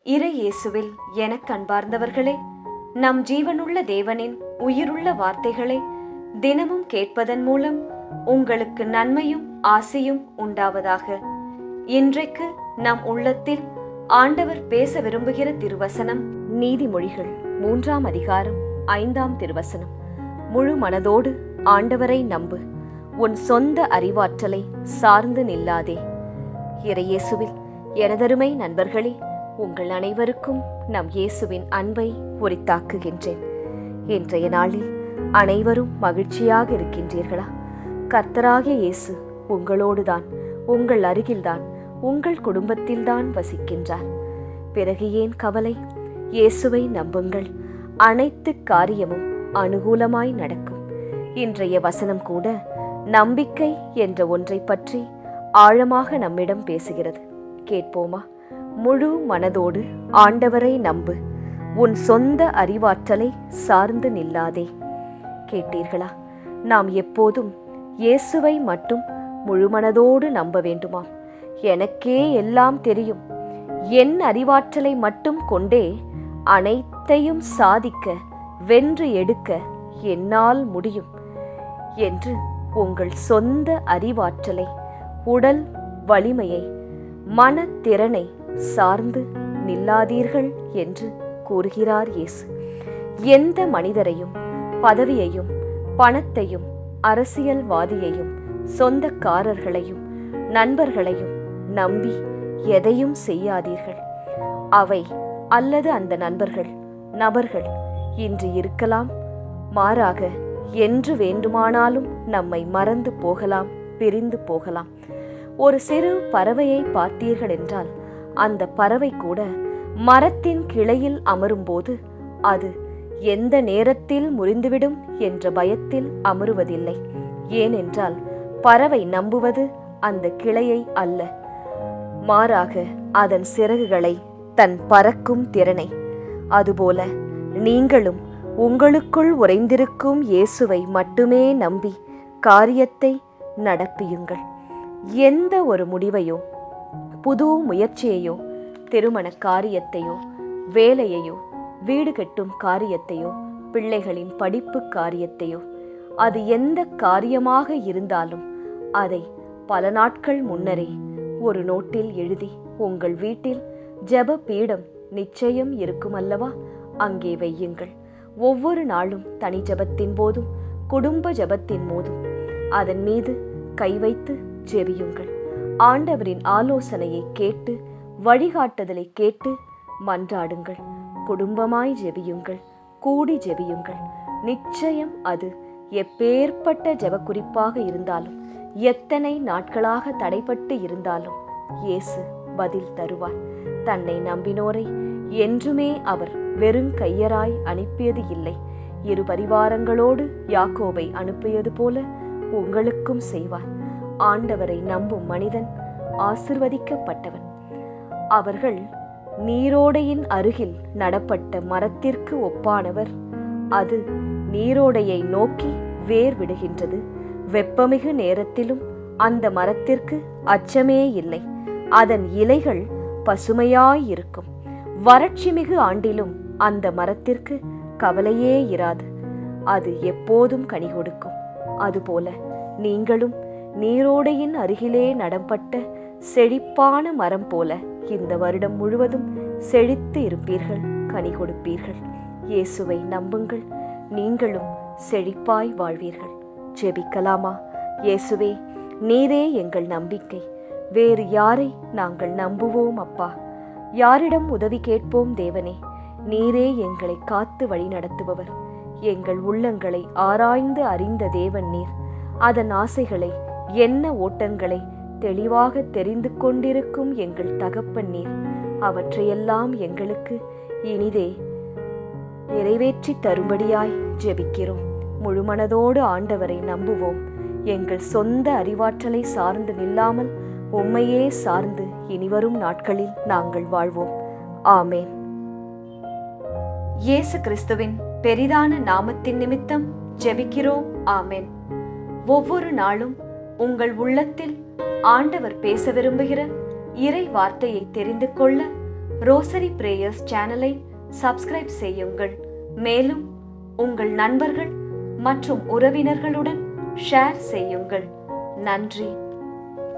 இறை இயேசுவில் எனக் அன்பார்ந்தவர்களே, நம் ஜீவனுள்ள தேவனின் உயிருள்ள வார்த்தைகளை தினமும் கேட்பதன் மூலம் உங்களுக்கு நன்மையும் ஆசையும் உண்டாவதாக. இன்றைக்கு நம் உள்ளத்தில் ஆண்டவர் பேச விரும்புகிற திருவசனம் நீதிமொழிகள் 3ஆம் அதிகாரம் 5ஆம் திருவசனம். முழு மனதோடு ஆண்டவரை நம்பு, உன் சொந்த அறிவாற்றலை சார்ந்து நில்லாதே. இறை இயேசுவில் எனதருமை நண்பர்களே, உங்கள் அனைவருக்கும் நம் இயேசுவின் அன்பை உரித்தாக்குகின்றேன். இன்றைய நாளில் அனைவரும் மகிழ்ச்சியாக இருக்கின்றீர்களா? கர்த்தராகிய இயேசு உங்களோடுதான், உங்கள் அருகில்தான், உங்கள் குடும்பத்தில்தான் வசிக்கின்றார். பிறகு ஏன் கவலை? இயேசுவை நம்புங்கள், அனைத்து காரியமும் அனுகூலமாய் நடக்கும். இன்றைய வசனம் கூட நம்பிக்கை என்ற ஒன்றை பற்றி ஆழமாக நம்மிடம் பேசுகிறது. கேட்போமா? முழு மனதோடு ஆண்டவரை நம்பு, உன் சொந்த அறிவாற்றலை சார்ந்து நில்லாதே. கேட்டீர்களா? நாம் எப்போதும் இயேசுவை மட்டும் முழு மனதோடு நம்ப வேண்டுமாம். எனக்கே எல்லாம் தெரியும், என் அறிவாற்றலை மட்டும் கொண்டே அனைத்தையும் சாதிக்க, வென்று எடுக்க என்னால் முடியும் என்று உங்கள் சொந்த அறிவாற்றலை, உடல் வலிமையை, மனத்திறனை சார்ந்து நில்லாதீர்கள் என்று கூறுகிறார் இயேசு. எந்த மனிதரையும், பதவியையும், பணத்தையும், அரசியல்வாதியையும், சொந்தக்காரர்களையும், நண்பர்களையும் நம்பி எதையும் செய்யாதீர்கள். அவை அல்லது அந்த நபர்கள் இன்று இருக்கலாம், மாறாக என்று வேண்டுமானாலும் நம்மை மறந்து போகலாம், பிரிந்து போகலாம். ஒரு சிறு பறவையை பார்த்தீர்கள் என்றால், அந்த பறவை கூட மரத்தின் கிளையில் அமரும்போது அது எந்த நேரத்தில் முறிந்துவிடும் என்ற பயத்தில் அமருவதில்லை. ஏனென்றால் பறவை நம்புவது அந்த கிளையை அல்ல, மாறாக அதன் சிறகுகளை, தன் பறக்கும் திறனை. அதுபோல நீங்களும் உங்களுக்குள் உறைந்திருக்கும் இயேசுவை மட்டுமே நம்பி காரியத்தை நடப்பியுங்கள். எந்த ஒரு முடிவையோ, புது முயற்சியையோ, திருமண காரியத்தையோ, வேலையையோ, வீடு கட்டும் காரியத்தையோ, பிள்ளைகளின் படிப்பு காரியத்தையோ, அது எந்த காரியமாக இருந்தாலும் அதை பல நாட்கள் முன்னரே ஒரு நோட்டில் எழுதி உங்கள் வீட்டில் ஜெப பீடம் நிச்சயம் இருக்கும் அல்லவா, அங்கே வையுங்கள். ஒவ்வொரு நாளும் தனி ஜெபத்தின் போதும், குடும்ப ஜெபத்தின் போதும் அதன் மீது கை வைத்து ஜெபியுங்கள். ஆண்டவரின் ஆலோசனையை கேட்டு, வழிகாட்டுதலை கேட்டு மன்றாடுங்கள். குடும்பமாய் ஜெபியுங்கள், கூடி ஜெபியுங்கள். நிச்சயம் அது எப்பேற்பட்ட ஜெப குறிப்பாக இருந்தாலும், எத்தனை நாட்களாக தடைப்பட்டு இருந்தாலும் இயேசு பதில் தருவார். தன்னை நம்பினோரை என்றுமே அவர் வெறும் கையராய் அனுப்பியது இல்லை. இரு பரிவாரங்களோடு யாக்கோபை அனுப்பியது போல உங்களுக்கும் செய்வார். ஆண்டவரை நம்பும் மனிதன் ஆசிர்வதிக்கப்பட்டவன். அவர்கள் நீரோடையின் அருகில் நடப்பட்ட மரத்திற்கு ஒப்பானவர். அது நீரோடையை நோக்கி வேர் விடுகின்றது. வெப்பமிகு நேரத்திலும் அந்த மரத்திற்கு அச்சமே இல்லை. அதன் இலைகள் பசுமையாயிருக்கும். வறட்சி மிகு ஆண்டிலும் அந்த மரத்திற்கு கவலையே இராது. அது எப்போதும் கனி கொடுக்கும். அதுபோல நீங்களும் நீரோடையின் அருகிலே நடப்பட்ட செழிப்பான மரம் போல இந்த வருடம் முழுவதும் செழித்து இருப்பீர்கள், கனி கொடுப்பீர்கள். இயேசுவை நம்புங்கள், நீங்களும் செழிப்பாய் வாழ்வீர்கள். ஜெபிக்கலாமா? இயேசுவே, நீரே எங்கள் நம்பிக்கை. வேறு யாரை நாங்கள் நம்புவோம் அப்பா? யாரிடம் உதவி கேட்போம் தேவனே? நீரே எங்களை காத்து வழி நடத்துபவர். எங்கள் உள்ளங்களை ஆராய்ந்து அறிந்த தேவன் நீர். அதன் ஆசைகளை, என்ன ஓட்டங்களை தெளிவாக தெரிந்து கொண்டிருக்கும் எங்கள் தகப்பன் நீர். அவற்றையெல்லாம் எங்களுக்கு இனிதே நிறைவேற்றி தரும்படியாய் ஜெபிக்கிறோம். முழுமனதோடு ஆண்டவரை நம்புவோம். எங்கள் சொந்த அறிவாற்றலை சார்ந்து நில்லாமல் உம்மையே சார்ந்து இனிவரும் நாட்களில் நாங்கள் வாழ்வோம். ஆமேன். இயேசு கிறிஸ்துவின் பெரிதான நாமத்தின் நிமித்தம் ஜெபிக்கிறோம். ஆமேன். ஒவ்வொரு நாளும் உங்கள் உள்ளத்தில் ஆண்டவர் பேச விரும்புகிற இறை வார்த்தையை தெரிந்து கொள்ள ரோசரி பிரேயர்ஸ் சேனலை சப்ஸ்கிரைப் செய்யுங்கள். மேலும் உங்கள் நண்பர்கள் மற்றும் உறவினர்களுடன் ஷேர் செய்யுங்கள். நன்றி.